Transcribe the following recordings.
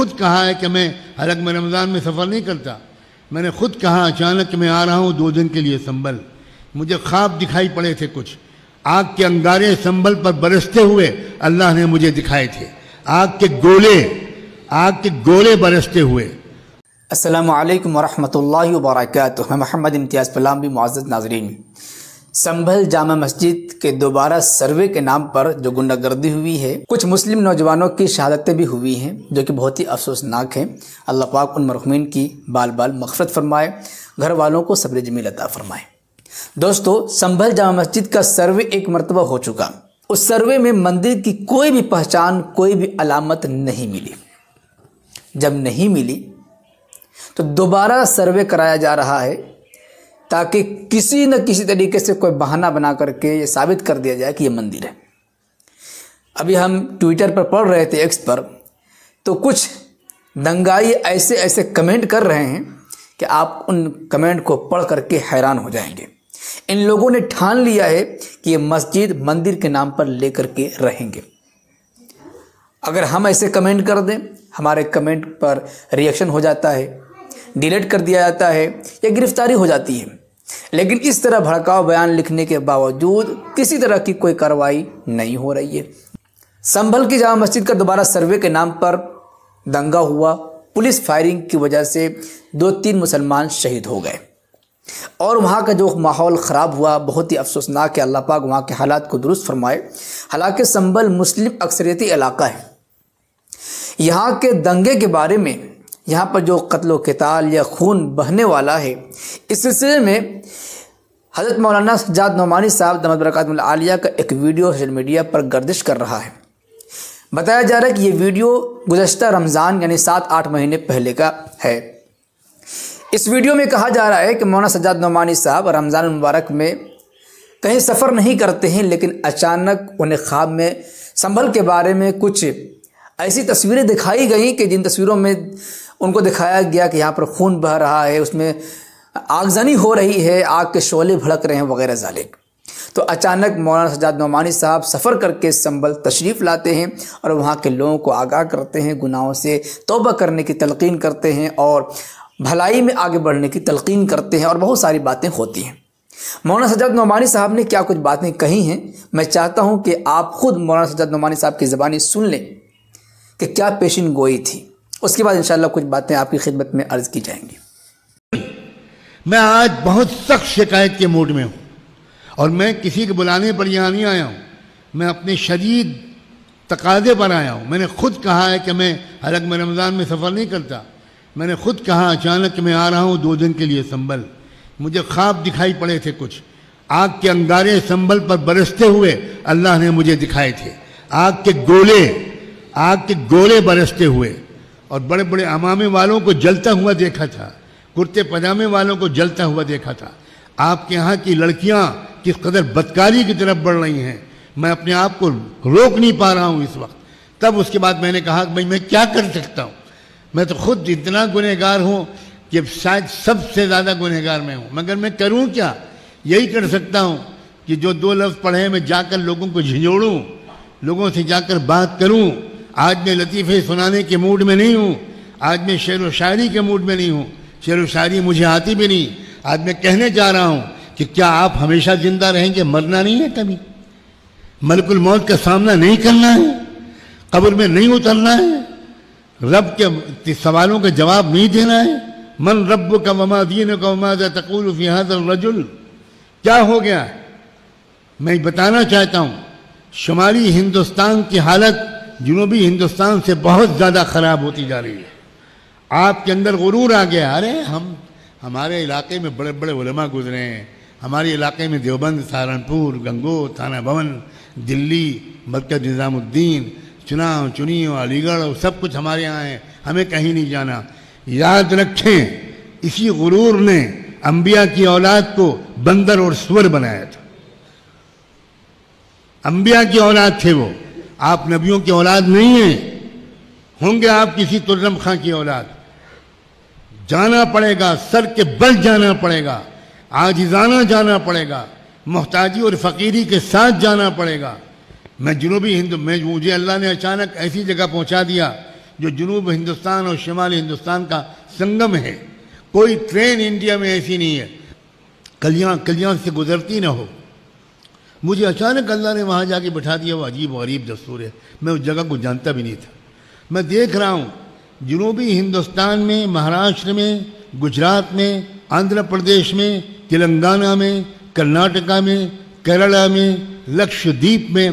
خود کہا ہے کہ میں حلق میں رمضان میں سفر نہیں کرتا. میں نے خود کہا اچانک کہ میں آ رہا ہوں 2 دن کے لیے سنبل. مجھے خواب دکھائی پڑے تھے کچھ. آگ کے انگارے سنبل پر برستے ہوئے اللہ نے مجھے دکھائے تھے. آگ کے گولے برستے ہوئے. السلام علیکم ورحمۃ اللہ وبرکاتہ. میں محمد امتیاز پلامبی. معزز ناظرین، سنبھل جامع مسجد کے دوبارہ سروے کے نام پر جو غنڈہ گردی ہوئی ہے، کچھ مسلم نوجوانوں کی شہادتیں بھی ہوئی ہیں جو کہ بہت ہی افسوسناک ہیں. اللہ پاک ان مرحومین کی بال بال مغفرت فرمائے، گھر والوں کو صبر جمیل عطا فرمائے. دوستو، سنبھل جامع مسجد کا سروے ایک مرتبہ ہو چکا. اس سروے میں مندر کی کوئی بھی پہچان، کوئی بھی علامت نہیں ملی. جب نہیں ملی تو دوبارہ سروے کرایا جا رہا ہے تاکہ کسی نہ کسی طریقے سے کوئی بہانہ بنا کر کے یہ ثابت کر دیا جائے کہ یہ مندر ہے. ابھی ہم ٹویٹر پر پڑھ رہے تھے، ایکس پر، تو کچھ دنگائی ایسے کمنٹ کر رہے ہیں کہ آپ ان کمنٹ کو پڑھ کر کے حیران ہو جائیں گے. ان لوگوں نے ٹھان لیا ہے کہ یہ مسجد مندر کے نام پر لے کر کے رہیں گے. اگر ہم ایسے کمنٹ کر دیں، ہمارے کمنٹ پر ریئیکشن ہو جاتا ہے، ڈیلیٹ کر دیا جاتا ہے یا گرفتاری ہو جاتی ہے. لیکن اس طرح بھڑکاؤ بیان لکھنے کے باوجود کسی طرح کی کوئی کارروائی نہیں ہو رہی ہے. سنبھل کی جامع مسجد کا دوبارہ سروے کے نام پر دنگا ہوا. پولیس فائرنگ کی وجہ سے 2-3 مسلمان شہید ہو گئے اور وہاں کا جو ماحول خراب ہوا بہت ہی افسوسناک ہے. اللہ پاک وہاں کے حالات کو درست فرمائے. حالانکہ سنبھل مسلم اکثریتی علاقہ ہے. یہاں کے دنگے کے بارے میں، یہاں پر جو قتل و قتال یا خون بہنے والا ہے، اس سلسلے میں حضرت مولانا سجاد نعمانی صاحب دامت برکاتہم العالیہ کا ایک ویڈیو سوشل میڈیا پر گردش کر رہا ہے. بتایا جا رہا ہے کہ یہ ویڈیو گزشتہ رمضان یعنی 7-8 مہینے پہلے کا ہے. اس ویڈیو میں کہا جا رہا ہے کہ مولانا سجاد نعمانی صاحب رمضان المبارک میں کہیں سفر نہیں کرتے ہیں، لیکن اچانک انہیں خواب میں سنبھل کے بارے میں کچھ ایسی تصویریں دکھائی گئیں کہ جن تصویروں میں ان کو دکھایا گیا کہ یہاں پر خون بہہ رہا ہے، اس میں آگزنی ہو رہی ہے، آگ کے شعلے بھڑک رہے ہیں وغیرہ ذالک. تو اچانک مولانا سجاد نعمانی صاحب سفر کر کے سنبھل تشریف لاتے ہیں اور وہاں کے لوگوں کو آگاہ کرتے ہیں، گناہوں سے توبہ کرنے کی تلقین کرتے ہیں اور بھلائی میں آگے بڑھنے کی تلقین کرتے ہیں، اور بہت ساری باتیں ہوتی ہیں. مولانا سجاد نعمانی صاحب نے کیا کچھ باتیں کہی ہیں، میں چاہتا ہوں کہ آپ خود مولانا سجاد نعمانی صاحب کی زبانی سن لیں کہ کیا پیشین گوئی تھی. اس کے بعد انشاءاللہ کچھ باتیں آپ کی خدمت میں عرض کی جائیں گی. میں آج بہت سخت شکایت کے موڈ میں ہوں اور میں کسی کے بلانے پر یہاں نہیں آیا ہوں. میں اپنے شدید تقاضے پر آیا ہوں. میں نے خود کہا ہے کہ میں حلق میں رمضان میں سفر نہیں کرتا. میں نے خود کہا اچانک کہ میں آ رہا ہوں 2 دن کے لیے سنبل. مجھے خواب دکھائی پڑے تھے کچھ. آگ کے انگارے سنبل پر برستے ہوئے اللہ نے مجھے دکھائے تھے. آگ کے گولے برستے ہوئے، اور بڑے بڑے عمامے والوں کو جلتا ہوا دیکھا تھا، کرتے پجامے والوں کو جلتا ہوا دیکھا تھا. آپ کے ہاں کی لڑکیاں کس قدر بدکاری کی طرف بڑھ رہی ہیں، میں اپنے آپ کو روک نہیں پا رہا ہوں اس وقت. تب اس کے بعد میں نے کہا کہ بھائی میں کیا کر سکتا ہوں. میں تو خود اتنا گنہگار ہوں کہ شاید سب سے زیادہ گنہگار میں ہوں، مگر میں کروں کیا؟ یہی کر سکتا ہوں کہ جو 2 لفظ پڑھے میں جا کر لوگوں کو جھنجھوڑوں، لوگوں سے جا کر بات کروں. آج میں لطیفے سنانے کے موڈ میں نہیں ہوں. آج میں شعر و شاعری کے موڈ میں نہیں ہوں. شعر و شاعری مجھے آتی بھی نہیں. آج میں کہنے جا رہا ہوں کہ کیا آپ ہمیشہ زندہ رہیں گے؟ مرنا نہیں ہے کبھی. ملک الموت کا سامنا نہیں کرنا ہے، قبر میں نہیں اترنا ہے، رب کے سوالوں کا جواب نہیں دینا ہے. من ربک وما دینک وماذا تقول فی ھذا الرجل. کیا ہو گیا؟ میں بتانا چاہتا ہوں شمالی ہندوستان کی حالت جنوبی ہندوستان سے بہت زیادہ خراب ہوتی جا رہی ہے. آپ کے اندر غرور آ گیا. ارے ہمارے علاقے میں بڑے بڑے علماء گزرے ہیں. ہمارے علاقے میں دیوبند، سہارنپور، گنگو، تھانہ بھون، دلی، مرکز نظام الدین، چنیو، علی گڑھ، سب کچھ ہمارے یہاں ہے. ہمیں کہیں نہیں جانا. یاد رکھیں اسی غرور نے انبیاء کی اولاد کو بندر اور سور بنایا تھا. انبیاء کی اولاد تھے وہ. آپ نبیوں کی اولاد نہیں ہیں. ہوں گے آپ کسی ترم خاں کی اولاد. جانا پڑے گا، سر کے بل جانا پڑے گا، عاجزانہ جانا پڑے گا، محتاجی اور فقیری کے ساتھ جانا پڑے گا. میں جنوبی مجھے اللہ نے اچانک ایسی جگہ پہنچا دیا جو جنوب ہندوستان اور شمالی ہندوستان کا سنگم ہے. کوئی ٹرین انڈیا میں ایسی نہیں ہے کلیان سے گزرتی نہ ہو. مجھے اچانک اللہ نے وہاں جا کے بٹھا دیا. وہ عجیب و غریب دستور ہے، میں اس جگہ کو جانتا بھی نہیں تھا. میں دیکھ رہا ہوں جنوبی ہندوستان میں، مہاراشٹر میں، گجرات میں، آندھرا پردیش میں، تلنگانہ میں، کرناٹکا میں، کیرلا میں، لکشدیپ میں،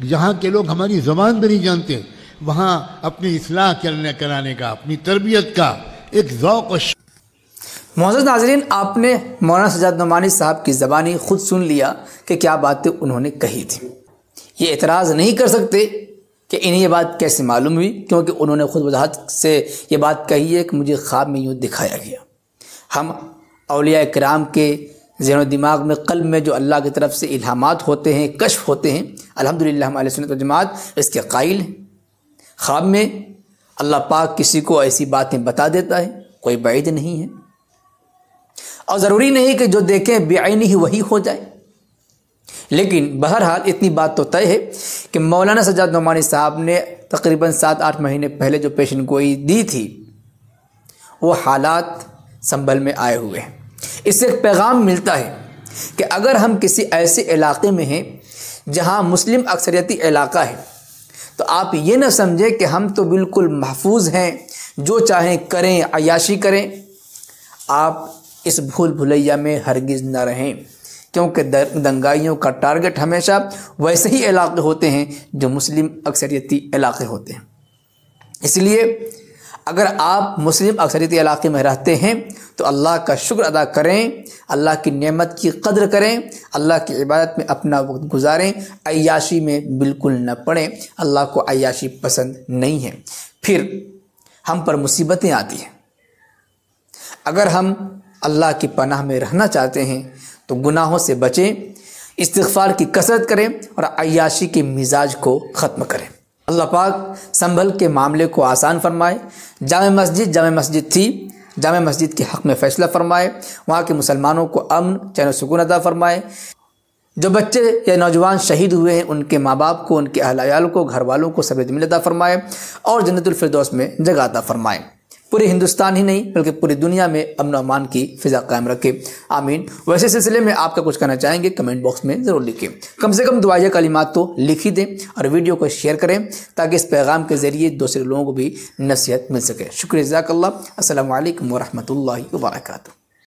جہاں کے لوگ ہماری زبان بھی نہیں جانتے، وہاں اپنی اصلاح کرانے کا، اپنی تربیت کا ایک ذوق و معزز ناظرین، آپ نے مولانا سجاد نعمانی صاحب کی زبانی خود سن لیا کہ کیا باتیں انہوں نے کہی تھی. یہ اعتراض نہیں کر سکتے کہ انہیں یہ بات کیسے معلوم ہوئی، کیونکہ انہوں نے خود وضاحت سے یہ بات کہی ہے کہ مجھے خواب میں یوں دکھایا گیا. ہم اولیاء کرام کے ذہن و دماغ میں، قلب میں جو اللہ کی طرف سے الہامات ہوتے ہیں، کشف ہوتے ہیں، الحمدللہ ہم اہل سنت و جماعت اس کے قائل ہیں. خواب میں اللہ پاک کسی کو ایسی باتیں بتا دیتا ہے، کوئی بعید نہیں ہے، اور ضروری نہیں کہ جو دیکھیں بعینہ ہی وہی ہو جائے. لیکن بہرحال اتنی بات تو طے ہے کہ مولانا سجاد نعمانی صاحب نے تقریباً 7-8 مہینے پہلے جو پیشن گوئی دی تھی، وہ حالات سنبھل میں آئے ہوئے ہیں. اس سے ایک پیغام ملتا ہے کہ اگر ہم کسی ایسے علاقے میں ہیں جہاں مسلم اکثریتی علاقہ ہے، تو آپ یہ نہ سمجھیں کہ ہم تو بالکل محفوظ ہیں، جو چاہیں کریں، عیاشی کریں. آپ اس بھول بھلیا میں ہرگز نہ رہیں، کیونکہ دنگائیوں کا ٹارگٹ ہمیشہ ویسے ہی علاقے ہوتے ہیں جو مسلم اکثریتی علاقے ہوتے ہیں. اس لیے اگر آپ مسلم اکثریتی علاقے میں رہتے ہیں تو اللہ کا شکر ادا کریں، اللہ کی نعمت کی قدر کریں، اللہ کی عبادت میں اپنا وقت گزاریں، عیاشی میں بالکل نہ پڑیں. اللہ کو عیاشی پسند نہیں ہے. پھر ہم پر مصیبتیں آتی ہیں. اگر ہم اللہ کی پناہ میں رہنا چاہتے ہیں تو گناہوں سے بچیں، استغفار کی کثرت کریں اور عیاشی کے مزاج کو ختم کریں. اللہ پاک سنبھل کے معاملے کو آسان فرمائے. جامع مسجد تھی، جامع مسجد کے حق میں فیصلہ فرمائے. وہاں کے مسلمانوں کو امن، چین و سکون عطا فرمائے. جو بچے یا نوجوان شہید ہوئے ہیں ان کے ماں باپ کو، ان کے اہل عیال کو، گھر والوں کو صبر جمیل عطا فرمائے اور جنت الفردوس میں جگہ عطا فرمائے. پورے ہندوستان ہی نہیں بلکہ پوری دنیا میں امن و امان کی فضا قائم رکھے، آمین. ویسے سلسلے میں آپ کا کچھ کہنا چاہیں گے کمنٹ باکس میں ضرور لکھیں. کم سے کم دعائیہ کلمات تو لکھ ہی دیں اور ویڈیو کو شیئر کریں تاکہ اس پیغام کے ذریعے دوسرے لوگوں کو بھی نصیحت مل سکے. شکریہ، جزاک اللہ. السلام علیکم ورحمۃ اللہ وبرکاتہ.